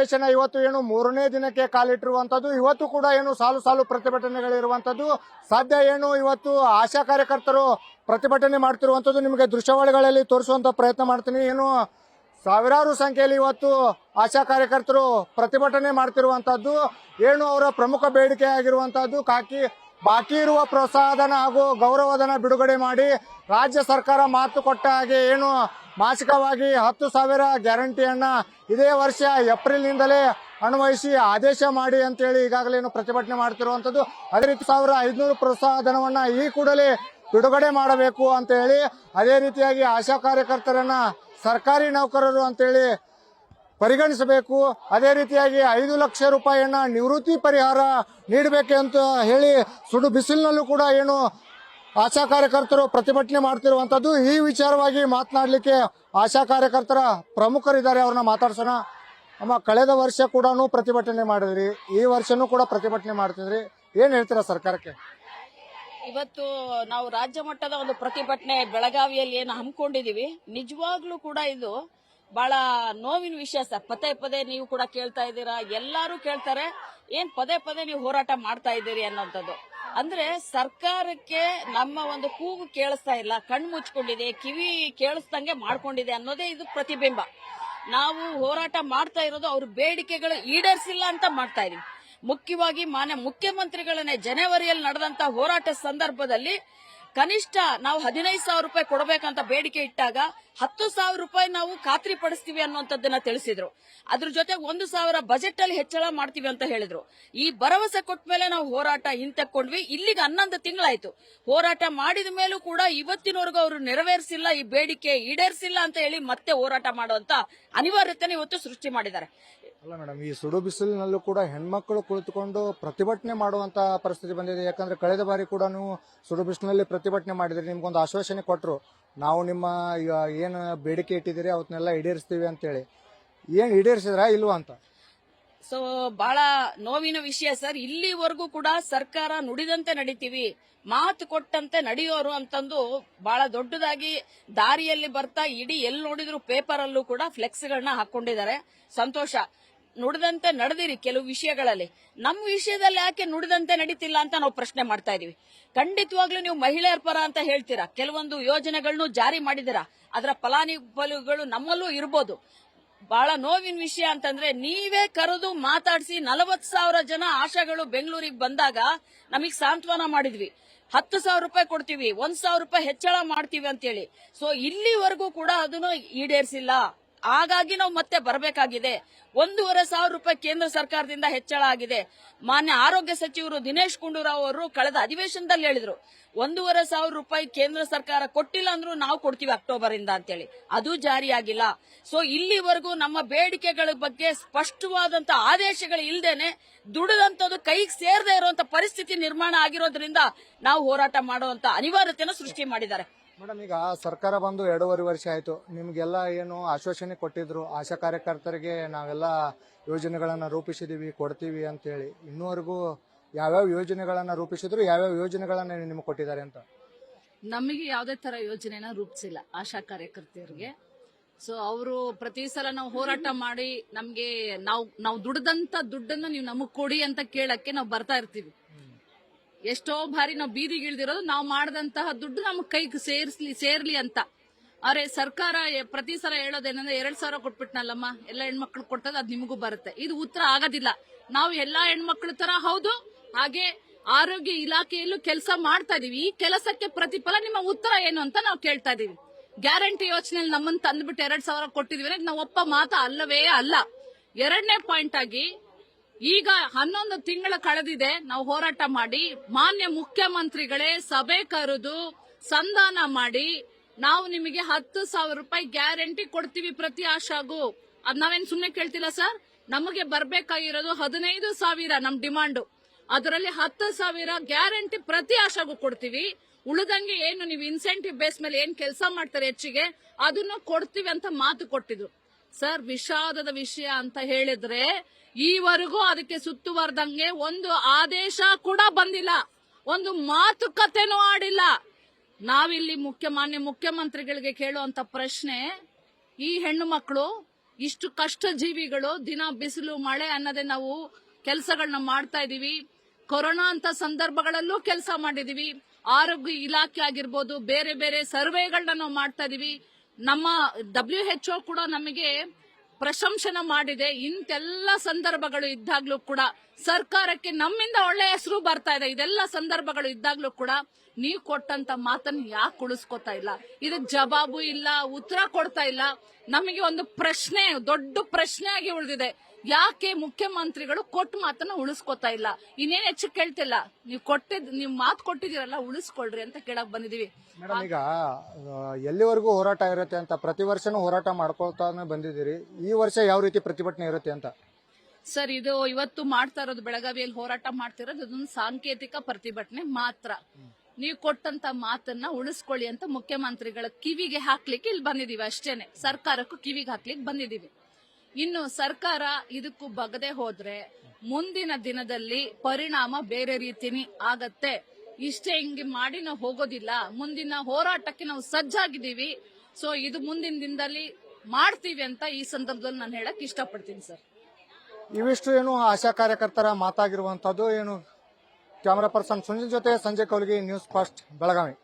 ಅಧಿವೇಶನ ಇವತ್ತು ಏನು 3ನೇ ದಿನಕ್ಕೆ ಕಾಲಿಟ್ಟಿರುವಂತದ್ದು. ಇವತ್ತು ಕೂಡ ಏನು ಸಾಲು ಸಾಲು ಪ್ರತಿಭಟನೆಗಳಿರುವಂತದ್ದು. ಸದ್ಯ ಏನು ಇವತ್ತು ಆಶಾ ಕಾರ್ಯಕರ್ತರು ಪ್ರತಿಭಟನೆ ಮಾಡ್ತಿರುವಂತದ್ದು ನಿಮಗೆ ದೃಶ್ಯಾವಳಿಗಳಲ್ಲಿ ತೋರಿಸುವಂತ ಪ್ರಯತ್ನ ಮಾಡ್ತೀನಿ. ಏನು ಸಾವಿರಾರು ಸಂಖ್ಯೆಯಲ್ಲಿ ಇವತ್ತು ಆಶಾ ಕಾರ್ಯಕರ್ತರು ಪ್ರತಿಭಟನೆ ಮಾಡ್ತಿರುವಂತದ್ದು. ಏನು ಅವರ ಪ್ರಮುಖ ಬೇಡಿಕೆ ಆಗಿರುವಂತದ್ದು ಬಾಕಿ ಇರುವ ಪ್ರೋತ್ಸಾಹಧನ ಹಾಗೂ ಗೌರವಧನ ಬಿಡುಗಡೆ ಮಾಡಿ ರಾಜ್ಯ ಸರ್ಕಾರ ಮಾತು ಕೊಟ್ಟ ಹಾಗೆ ಏನು ಮಾಸಿಕವಾಗಿ 10,000 ಗ್ಯಾರಂಟಿಯನ್ನ ಇದೇ ವರ್ಷ ಏಪ್ರಿಲ್ನಿಂದಲೇ ಅನ್ವಯಿಸಿ ಆದೇಶ ಮಾಡಿ ಅಂತೇಳಿ ಈಗಾಗಲೇ ಪ್ರತಿಭಟನೆ ಮಾಡ್ತಿರುವಂತದ್ದು. ಅದೇ ರೀತಿ 1,500 ಪ್ರೋತ್ಸಾಹಧನವನ್ನ ಈ ಕೂಡಲೇ ಬಿಡುಗಡೆ ಮಾಡಬೇಕು ಅಂತ ಹೇಳಿ, ಅದೇ ರೀತಿಯಾಗಿ ಆಶಾ ಕಾರ್ಯಕರ್ತರನ್ನ ಸರ್ಕಾರಿ ನೌಕರರು ಅಂತೇಳಿ ಪರಿಗಣಿಸಬೇಕು. ಅದೇ ರೀತಿಯಾಗಿ 5 ಲಕ್ಷ ರೂಪಾಯಿಯನ್ನ ನಿವೃತ್ತಿ ಪರಿಹಾರ ನೀಡಬೇಕಂತ ಹೇಳಿ ಸುಡು ಬಿಸಿಲಿನಲ್ಲೂ ಕೂಡ ಏನು ಆಶಾ ಕಾರ್ಯಕರ್ತರು ಪ್ರತಿಭಟನೆ ಮಾಡ್ತಿರುವಂತದ್ದು. ಈ ವಿಚಾರವಾಗಿ ಮಾತನಾಡಲಿಕ್ಕೆ ಆಶಾ ಕಾರ್ಯಕರ್ತರ ಪ್ರಮುಖರಿದ್ದಾರೆ, ಅವ್ರನ್ನ ಮಾತಾಡ್ಸೋಣ. ಅಮ್ಮ, ಕಳೆದ ವರ್ಷ ಕೂಡ ಪ್ರತಿಭಟನೆ ಮಾಡಿದ್ರಿ, ಈ ವರ್ಷನೂ ಕೂಡ ಪ್ರತಿಭಟನೆ ಮಾಡ್ತಿದ್ರಿ, ಏನ್ ಹೇಳ್ತೀರಾ ಸರ್ಕಾರಕ್ಕೆ? ಇವತ್ತು ನಾವು ರಾಜ್ಯ ಮಟ್ಟದ ಒಂದು ಪ್ರತಿಭಟನೆ ಬೆಳಗಾವಿಯಲ್ಲಿ ಏನು ಹಮ್ಮಿಕೊಂಡಿದೀವಿ, ನಿಜವಾಗ್ಲೂ ಕೂಡ ಇದು ಬಹಳ ನೋವಿನ ವಿಷಯ ಸರ್. ಪದೇ ಪದೇ ನೀವು ಕೂಡ ಕೇಳ್ತಾ ಇದ್ದೀರಾ, ಎಲ್ಲರೂ ಕೇಳ್ತಾರೆ, ಏನ್ ಪದೇ ಪದೇ ನೀವು ಹೋರಾಟ ಮಾಡ್ತಾ ಇದ್ದೀರಿ ಅನ್ನೋಂಥದ್ದು. ಅಂದ್ರೆ ಸರ್ಕಾರಕ್ಕೆ ನಮ್ಮ ಒಂದು ಕೂಗು ಕೇಳಿಸ್ತಾ ಇಲ್ಲ, ಕಣ್ಣು ಮುಚ್ಕೊಂಡಿದೆ, ಕಿವಿ ಕೇಳಿಸ್ದಂಗೆ ಮಾಡ್ಕೊಂಡಿದೆ ಅನ್ನೋದೇ ಇದು ಪ್ರತಿಬಿಂಬ. ನಾವು ಹೋರಾಟ ಮಾಡ್ತಾ ಇರೋದು ಅವ್ರ ಬೇಡಿಕೆಗಳು ಈಡೇರಿಸಿಲ್ಲ ಅಂತ ಮಾಡ್ತಾ ಇದೀವಿ. ಮುಖ್ಯವಾಗಿ ಮಾನ್ಯ ಮುಖ್ಯಮಂತ್ರಿಗಳನ್ನೇ ಜನವರಿಯಲ್ಲಿ ನಡೆದಂತ ಹೋರಾಟ ಸಂದರ್ಭದಲ್ಲಿ ಕನಿಷ್ಠ ನಾವು 15,000 ರೂಪಾಯಿ ಕೊಡಬೇಕಂತ ಬೇಡಿಕೆ ಇಟ್ಟಾಗ 10,000 ರೂಪಾಯಿ ನಾವು ಖಾತ್ರಿ ಪಡಿಸ್ತೀವಿ ಅನ್ನುವಂಥದ್ದನ್ನ ತಿಳಿಸಿದ್ರು. ಅದ್ರ ಜೊತೆ 1,000 ಬಜೆಟ್ ಅಲ್ಲಿ ಹೆಚ್ಚಳ ಮಾಡ್ತೀವಿ ಅಂತ ಹೇಳಿದ್ರು. ಈ ಭರವಸೆ ಕೊಟ್ಟ ಮೇಲೆ ನಾವು ಹೋರಾಟ ಹಿಂತೆಕೊಂಡ್ವಿ. ಇಲ್ಲಿಗೆ 11 ತಿಂಗಳಾಯ್ತು. ಹೋರಾಟ ಮಾಡಿದ ಮೇಲೂ ಕೂಡ ಇವತ್ತಿನವರೆಗೂ ಅವರು ನೆರವೇರಿಸಿಲ್ಲ, ಈ ಬೇಡಿಕೆ ಈಡೇರಿಸಿಲ್ಲ ಅಂತ ಹೇಳಿ ಮತ್ತೆ ಹೋರಾಟ ಮಾಡುವಂತ ಅನಿವಾರ್ಯತೆನ ಇವತ್ತು ಸೃಷ್ಟಿ ಮಾಡಿದ್ದಾರೆ. ಅಲ್ಲ ಮೇಡಮ್, ಈ ಸುಡು ಬಿಸಿಲಿನಲ್ಲೂ ಕೂಡ ಹೆಣ್ಮಕ್ಳು ಕುಳಿತುಕೊಂಡು ಪ್ರತಿಭಟನೆ ಮಾಡುವಂತ ಪರಿಸ್ಥಿತಿ ಬಂದಿದೆ. ಯಾಕಂದ್ರೆ ಕಳೆದ ಬಾರಿ ಕೂಡ ನೀವು ಸುಡು ಬಿಸಿಲಿನಲ್ಲಿ ಪ್ರತಿಭಟನೆ ಮಾಡಿದ್ರಿ, ನಿಮ್ಗೊಂದು ಆಶ್ವಾಸನೆ ಕೊಟ್ಟರು, ನಾವು ನಿಮ್ಮ ಏನು ಬೇಡಿಕೆ ಇಟ್ಟಿದ್ದೀರಿ ಅವತ್ತನ್ನೆಲ್ಲ ಈಡೇರಿಸ್ತೀವಿ ಅಂತೇಳಿ. ಏನ್ ಈಡೇರಿಸಿದ್ರಾ ಇಲ್ವಾ ಅಂತ? ಸೊ ಬಹಳ ನೋವಿನ ವಿಷಯ ಸರ್. ಇಲ್ಲಿವರೆಗೂ ಕೂಡ ಸರ್ಕಾರ ನುಡಿದಂತೆ ನಡೀತೀವಿ, ಮಾತು ಕೊಟ್ಟಂತೆ ನಡೆಯೋರು ಅಂತಂದು ಬಹಳ ದೊಡ್ಡದಾಗಿ ದಾರಿಯಲ್ಲಿ ಬರ್ತಾ ಇಡೀ ಎಲ್ಲಿ ನೋಡಿದ್ರು ಪೇಪರ್ ಅಲ್ಲೂ ಕೂಡ ಫ್ಲೆಕ್ಸ್ ಗಳನ್ನ ಹಾಕೊಂಡಿದ್ದಾರೆ. ಸಂತೋಷ, ನುಡಿದಂತೆ ನಡೆದಿರಿ ಕೆಲವು ವಿಷಯಗಳಲ್ಲಿ. ನಮ್ಮ ವಿಷಯದಲ್ಲಿ ಯಾಕೆ ನುಡಿದಂತೆ ನಡೀತಿಲ್ಲ ಅಂತ ನಾವು ಪ್ರಶ್ನೆ ಮಾಡ್ತಾ ಇದೀವಿ. ಖಂಡಿತವಾಗ್ಲೂ ನೀವು ಮಹಿಳೆಯರ ಪರ ಅಂತ ಹೇಳ್ತೀರಾ, ಕೆಲವೊಂದು ಯೋಜನೆಗಳನ್ನು ಜಾರಿ ಮಾಡಿದಿರಾ, ಅದರ ಫಲಾನುಭವಿಗಳು ನಮ್ಮಲ್ಲೂ ಇರ್ಬೋದು. ಬಹಳ ನೋವಿನ ವಿಷಯ ಅಂತಂದ್ರೆ, ನೀವೇ ಕರೆದು ಮಾತಾಡಿಸಿ 40,000 ಜನ ಆಶಾಗಳು ಬೆಂಗಳೂರಿಗೆ ಬಂದಾಗ ನಮಗ್ ಸಾಂತ್ವನ ಮಾಡಿದ್ವಿ, 10,000 ರೂಪಾಯಿ ಕೊಡ್ತೀವಿ, 1,000 ರೂಪಾಯಿ ಹೆಚ್ಚಳ ಮಾಡ್ತೀವಿ ಅಂತೇಳಿ. ಸೊ ಇಲ್ಲಿವರೆಗೂ ಕೂಡ ಅದನ್ನು ಈಡೇರಿಸಿಲ್ಲ. ಹಾಗಾಗಿ ನಾವು ಮತ್ತೆ ಬರಬೇಕಾಗಿದೆ. 1,500 ರೂಪಾಯಿ ಕೇಂದ್ರ ಸರ್ಕಾರದಿಂದ ಹೆಚ್ಚಳ ಆಗಿದೆ. ಮಾನ್ಯ ಆರೋಗ್ಯ ಸಚಿವರು ದಿನೇಶ್ ಗುಂಡೂರಾವ್ ಅವರು ಕಳೆದ ಅಧಿವೇಶನದಲ್ಲಿ ಹೇಳಿದ್ರು, 1,500 ರೂಪಾಯಿ ಕೇಂದ್ರ ಸರ್ಕಾರ ಕೊಟ್ಟಿಲ್ಲ ಅಂದ್ರೂ ನಾವು ಕೊಡ್ತೀವಿ ಅಕ್ಟೋಬರ್ ಇಂದ ಅಂತೇಳಿ. ಅದು ಜಾರಿಯಾಗಿಲ್ಲ. ಸೊ ಇಲ್ಲಿವರೆಗೂ ನಮ್ಮ ಬೇಡಿಕೆಗಳ ಬಗ್ಗೆ ಸ್ಪಷ್ಟವಾದಂತ ಆದೇಶಗಳು ಇಲ್ಲದೇನೆ ದುಡಿದಂತದ್ದು ಕೈಗೆ ಸೇರದೆ ಇರುವಂತ ಪರಿಸ್ಥಿತಿ ನಿರ್ಮಾಣ ಆಗಿರೋದ್ರಿಂದ ನಾವು ಹೋರಾಟ ಮಾಡುವಂತ ಅನಿವಾರ್ಯತೆಯನ್ನು ಸೃಷ್ಟಿ ಮಾಡಿದ್ದಾರೆ. ಮೇಡಮ್, ಈಗ ಸರ್ಕಾರ ಬಂದು 2.5 ವರ್ಷ ಆಯ್ತು. ನಿಮ್ಗೆಲ್ಲ ಏನು ಆಶ್ವಾಸನೆ ಕೊಟ್ಟಿದ್ರು, ಆಶಾ ಕಾರ್ಯಕರ್ತರಿಗೆ ನಾವೆಲ್ಲ ಯೋಜನೆಗಳನ್ನ ರೂಪಿಸಿದೀವಿ, ಕೊಡ್ತೀವಿ ಅಂತ ಹೇಳಿ, ಇನ್ನೂವರೆಗೂ ಯಾವ್ಯಾವ ಯೋಜನೆಗಳನ್ನ ರೂಪಿಸಿದ್ರು, ಯಾವ್ಯಾವ ಯೋಜನೆಗಳನ್ನ ನಿಮ್ಗೆ ಕೊಟ್ಟಿದ್ದಾರೆ ಅಂತ? ನಮಗೆ ಯಾವುದೇ ತರ ಯೋಜನೆನ ರೂಪಿಸಿಲ್ಲ ಆಶಾ ಕಾರ್ಯಕರ್ತೆಯರಿಗೆ. ಸೊ ಅವರು ಪ್ರತಿ ಸಲ ನಾವು ಹೋರಾಟ ಮಾಡಿ ನಮ್ಗೆ ನಾವು ದುಡ್ದಂತ ದುಡ್ಡನ್ನ ನೀವು ನಮಗ್ ಕೊಡಿ ಅಂತ ಕೇಳಕ್ಕೆ ನಾವು ಬರ್ತಾ ಇರ್ತೀವಿ. ಎಷ್ಟೋ ಬಾರಿ ನಾವು ಬೀದಿಗೆ ಇಳಿದಿರೋದು ನಾವು ಮಾಡದಂತಹ ದುಡ್ಡು ನಮಗ್ ಕೈಗೆ ಸೇರ್ಲಿ ಅಂತ. ಆದ್ರೆ ಸರ್ಕಾರ ಪ್ರತಿ ಸಲ ಹೇಳೋದೇನಂದ್ರೆ 2,000 ಕೊಟ್ಬಿಟ್ನಲ್ಲಮ್ಮ, ಎಲ್ಲ ಹೆಣ್ಮಕ್ಳು ಕೊಡ್ತದ ಅದ್ ನಿಮಗೂ ಬರುತ್ತೆ. ಇದು ಉತ್ತರ ಆಗೋದಿಲ್ಲ. ನಾವು ಎಲ್ಲಾ ಹೆಣ್ಮಕ್ಳ ತರ ಹೌದು, ಹಾಗೆ ಆರೋಗ್ಯ ಇಲಾಖೆಯಲ್ಲೂ ಕೆಲಸ ಮಾಡ್ತಾ ಇದೀವಿ. ಈ ಕೆಲಸಕ್ಕೆ ಪ್ರತಿಫಲ ನಿಮ್ಮ ಉತ್ತರ ಏನು ಅಂತ ನಾವು ಕೇಳ್ತಾ ಇದೀವಿ. ಗ್ಯಾರಂಟಿ ಯೋಜನೆಯಲ್ಲಿ ನಮ್ಮನ್ನು ತಂದ್ಬಿಟ್ಟು 2,000 ಕೊಟ್ಟಿದೀವಿ, ನಾವು ಒಪ್ಪ ಮಾತಾ ಅಲ್ಲವೇ ಅಲ್ಲ. 2ನೇ ಪಾಯಿಂಟ್ ಆಗಿ, ಈಗ 11 ತಿಂಗಳ ಕಳೆದಿದೆ ನಾವು ಹೋರಾಟ ಮಾಡಿ, ಮಾನ್ಯ ಮುಖ್ಯಮಂತ್ರಿಗಳೇ ಸಭೆ ಕರೆದು ಸಂಧಾನ ಮಾಡಿ ನಾವು ನಿಮಗೆ 10,000 ರೂಪಾಯಿ ಗ್ಯಾರಂಟಿ ಕೊಡ್ತೀವಿ ಪ್ರತಿ ಆಶಾಗೂ. ಅದ್ ನಾವೇನ್ ಸುಮ್ನೆ ಕೇಳ್ತಿಲ್ಲ ಸರ್. ನಮಗೆ ಬರ್ಬೇಕಾಗಿರೋದು 15,000 ನಮ್ ಡಿಮಾಂಡ್. ಅದರಲ್ಲಿ 10,000 ಗ್ಯಾರಂಟಿ ಪ್ರತಿ ಆಶಾಗೂ ಕೊಡ್ತೀವಿ. ಉಳಿದಂಗೆ ಏನು ನೀವು ಇನ್ಸೆಂಟಿವ್ ಬೇಸ್ ಮೇಲೆ ಏನ್ ಕೆಲಸ ಮಾಡ್ತಾರೆ ಹೆಚ್ಚಿಗೆ ಅದನ್ನು ಕೊಡ್ತೀವಿ ಅಂತ ಮಾತು ಕೊಟ್ಟಿದ್ರು ಸರ್. ವಿಷಾದದ ವಿಷಯ ಅಂತ ಹೇಳಿದ್ರೆ ಈವರೆಗೂ ಅದಕ್ಕೆ ಸುತ್ತುವರೆದಂಗೆ ಒಂದು ಆದೇಶ ಕೂಡ ಬಂದಿಲ್ಲ, ಒಂದು ಮಾತುಕತೆನೂ ಆಡಿಲ್ಲ. ನಾವಿಲ್ಲಿ ಮಾನ್ಯ ಮುಖ್ಯಮಂತ್ರಿಗಳಿಗೆ ಕೇಳುವಂತ ಪ್ರಶ್ನೆ, ಈ ಹೆಣ್ಣು ಮಕ್ಕಳು ಇಷ್ಟು ಕಷ್ಟ ಜೀವಿಗಳು ದಿನ ಬಿಸಿಲು ಮಳೆ ಅನ್ನದೇ ನಾವು ಕೆಲಸಗಳನ್ನ ಮಾಡ್ತಾ ಇದೀವಿ. ಕೊರೋನಾ ಅಂತ ಸಂದರ್ಭಗಳಲ್ಲೂ ಕೆಲಸ ಮಾಡಿದೀವಿ. ಆರೋಗ್ಯ ಇಲಾಖೆ ಆಗಿರ್ಬೋದು, ಬೇರೆ ಬೇರೆ ಸರ್ವೆಗಳನ್ನ ನಾವು ಮಾಡ್ತಾ ಇದೀವಿ. ನಮ್ಮ WHO ಕೂಡ ನಮಗೆ ಪ್ರಶಂಸನ ಮಾಡಿದೆ. ಇಂತೆಲ್ಲ ಸಂದರ್ಭಗಳು ಇದ್ದಾಗ್ಲೂ ಕೂಡ ಸರ್ಕಾರಕ್ಕೆ ನಮ್ಮಿಂದ ಒಳ್ಳೆ ಹೆಸರು ಬರ್ತಾ ಇದೆ. ಇದೆಲ್ಲ ಸಂದರ್ಭಗಳು ಇದ್ದಾಗ್ಲೂ ಕೂಡ ನೀವು ಕೊಟ್ಟಂತ ಮಾತನ್ನು ಯಾಕೆ ಉಳಿಸ್ಕೊತಾ ಇಲ್ಲ? ಇದಕ್ಕೆ ಜವಾಬು ಇಲ್ಲ, ಉತ್ತರ ಕೊಡ್ತಾ ಇಲ್ಲ. ನಮಗೆ ಒಂದು ಪ್ರಶ್ನೆ, ದೊಡ್ಡ ಪ್ರಶ್ನೆ ಆಗಿ ಉಳಿದಿದೆ. ಯಾಕೆ ಮುಖ್ಯಮಂತ್ರಿಗಳು ಕೊಟ್ಟ ಮಾತನ್ನ ಉಳಿಸ್ಕೊತಾ ಇಲ್ಲ? ಇನ್ನೇನ್ ಹೆಚ್ಚು ಕೇಳ್ತಿಲ್ಲ. ನೀವು ಮಾತು ಕೊಟ್ಟಿದ್ದೀರಲ್ಲ, ಉಳಿಸ್ಕೊಳ್ರಿ ಅಂತ ಕೇಳಕ್ ಬಂದಿದೀವಿ. ಮೇಡಮ್, ಈಗ ಎಲ್ಲಿವರೆಗೂ ಹೋರಾಟ ಇರುತ್ತೆ ಅಂತ ಪ್ರತಿ ವರ್ಷನೂ ಹೋರಾಟ ಮಾಡ್ಕೊಳ್ತಾನೆ ಬಂದಿದ್ದೀರಿ. ಈ ವರ್ಷ ಯಾವ ರೀತಿ ಪ್ರತಿಭಟನೆ ಇರುತ್ತೆ ಅಂತ? ಸರ್, ಇದು ಇವತ್ತು ಮಾಡ್ತಾ ಇರೋದು, ಬೆಳಗಾವಿಯಲ್ಲಿ ಹೋರಾಟ ಮಾಡ್ತಿರೋದು, ಇದೊಂದು ಸಾಂಕೇತಿಕ ಪ್ರತಿಭಟನೆ ಮಾತ್ರ. ನೀವು ಕೊಟ್ಟಂತ ಮಾತನ್ನ ಉಳಿಸ್ಕೊಳ್ಳಿ ಅಂತ ಮುಖ್ಯಮಂತ್ರಿಗಳ ಕಿವಿಗೆ ಹಾಕ್ಲಿಕ್ಕೆ ಇಲ್ಲಿ ಬಂದಿದೀವಿ ಅಷ್ಟೇನೆ. ಸರ್ಕಾರಕ್ಕೂ ಕಿವಿಗೆ ಹಾಕ್ಲಿಕ್ಕೆ ಬಂದಿದೀವಿ. ಇನ್ನು ಸರ್ಕಾರ ಇದಕ್ಕೂ ಬಗದೆ ಹೋದ್ರೆ ಮುಂದಿನ ದಿನದಲ್ಲಿ ಪರಿಣಾಮ ಬೇರೆ ರೀತಿನಿ ಆಗತ್ತೆ. ಇಷ್ಟೇ ಹಿಂಗೆ ಮಾಡಿ ನಾವು ಹೋಗೋದಿಲ್ಲ. ಮುಂದಿನ ಹೋರಾಟಕ್ಕೆ ನಾವು ಸಜ್ಜಾಗಿದ್ದೀವಿ. ಸೊ ಇದು ಮುಂದಿನ ದಿನದಲ್ಲಿ ಮಾಡ್ತೀವಿ ಅಂತ ಈ ಸಂದರ್ಭದಲ್ಲಿ ನಾನು ಹೇಳಕ್ ಇಷ್ಟಪಡ್ತೀನಿ ಸರ್. ಇವಿಷ್ಟು ಏನು ಆಶಾ ಕಾರ್ಯಕರ್ತರ ಮಾತಾಗಿರುವಂತದ್ದು ಏನು. ಕ್ಯಾಮರಾ ಪರ್ಸನ್ ಸುನಿಲ್ ಜೊತೆ ಸಂಜಯ್ ಕೌಲ್ಗಿ, ನ್ಯೂಸ್ ಫಸ್ಟ್, ಬೆಳಗಾವಿ.